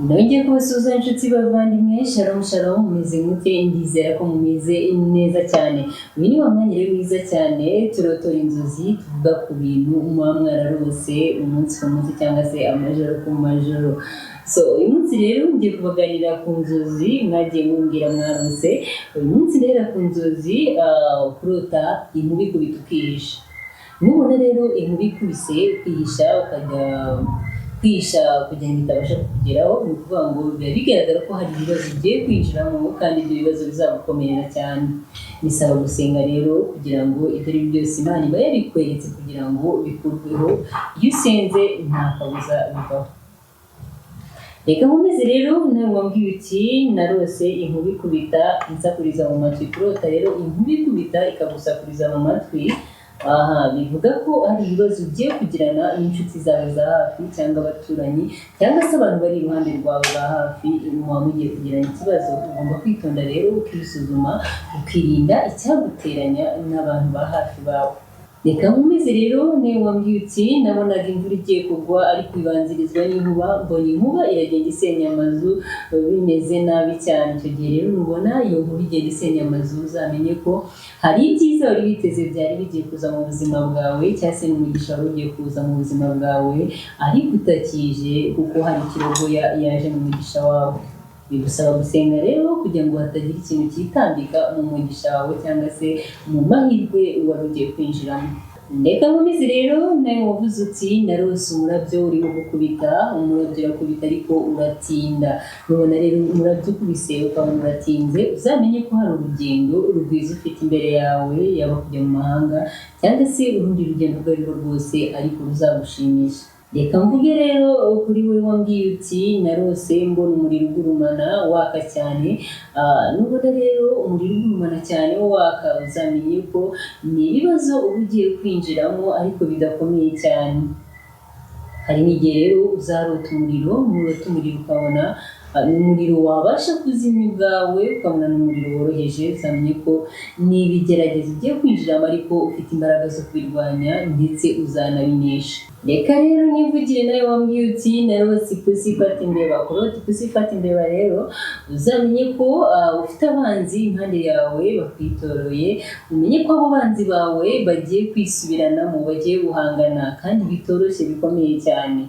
Nongeye kubasuhuza inshuti bavandimwe, shalom shalom, mumeze mute? Ndizera ko mumeze neza cyane. Uyu ni wa mwanya rero mwiza cyane turotora inzozi, tuvuga ku bintu muba mwararose umunsi ku munsi cyangwa se amajoro ku majoro. So uyu munsi rero ngiye kubaganira ku nzozi mwagiye mumbwira mwarose. Uyu munsi rero ku nzozi kurota inkuba ikubita ukihisha. Nubona rero inkuba ikubise ukihisha ukajya kwisha kugira ngo itabasha kukugeraho, ni ukuvuga ngo biba bigaragara ko hari ibibazo ugiye kwinjiramo kandi ibyo bibazo bizagukomerera cyane. Bisaba gusenga rero kugira ngo ibyo ari byo byose Imana iba yabikweretse kugira ngo bikurweho. Iyo usenze nta kabuza bivaho. Reka nkomeze rero nawe wambwiye uti narose inkuba ikubita insakuriza mu matwi. Kurota rero inkuba ikubita ikagusakuriza mu matwi, bivuga ko hari ibibazo ugiye kugirana n'inshuti zawe za hafi cyangwa abaturanyi cyangwa se abantu bari iruhande rwawe ba hafi. Muba mugiye kugirana ikibazo, ugomba kwitonda rero ukisuzuma ukirinda icyaguteranya n'abantu ba hafi bawe. Reka nkomeze rero niba wambwiye uti nabonaga imvura igiye kugwa ariko ibanzirizwa n'inkuba, mbona inkuba iragenda isenya amazu bimeze nabi cyane. Icyo gihe rero nubona iyo nkuba igenda isenya amazu uzamenye ko hari ibyiza wari witeze byari bigiye kuza mu buzima bwawe, cyangwa se n'umugisha wari ugiye kuza mu buzima bwawe ariko utakije kuko hari ikirogoya yaje mu mugisha wawe. Bigusaba gusenga rero kugira ngo hatagira ikintu cyitambika mu mugisha wawe cyangwa se mu mahirwe wari ugiye kwinjiramo. Reka nkomeze rero nawe wavuze uti narose umurabyo urimo gukubita, umurabyo urakubita ariko uratinda. Nubona rero umurabyo ukubise ukabona uratinze, uzamenye ko hari urugendo rwiza ufite imbere yawe, yaba kujya mu mahanga cyangwa se urundi rugendo urwo ari rwo rwose ariko ruzagushimisha. Reka mvuge rero kuri we wambwiye uti narose mbona umuriro ugurumana waka cyane. Nubona rero umuriro ugurumana cyane waka, uzamenye ko ni ibibazo uba ugiye kwinjiramo ariko bidakomeye cyane. Hari n'igihe rero uzarota umuriro, nurota umuriro ukabona ni umuriro wabasha kuzimya ubwawe, ukabona ni umuriro woroheje, uzamenye ko ni ibigeragezo ugiye kwinjiramo ariko ufite imbaraga zo kubirwanya ndetse uzanabinesha. Reka rero nivugire nawe wambwiye uti narose ipusi ifata imbeba. Kurota ipusi ifata imbeba rero uzamenye ko ufite abanzi impande yawe bakwitoroye, umenye ko abo banzi bawe bagiye kwisubiranamo, bagiye guhangana kandi bitoroshye bikomeye cyane.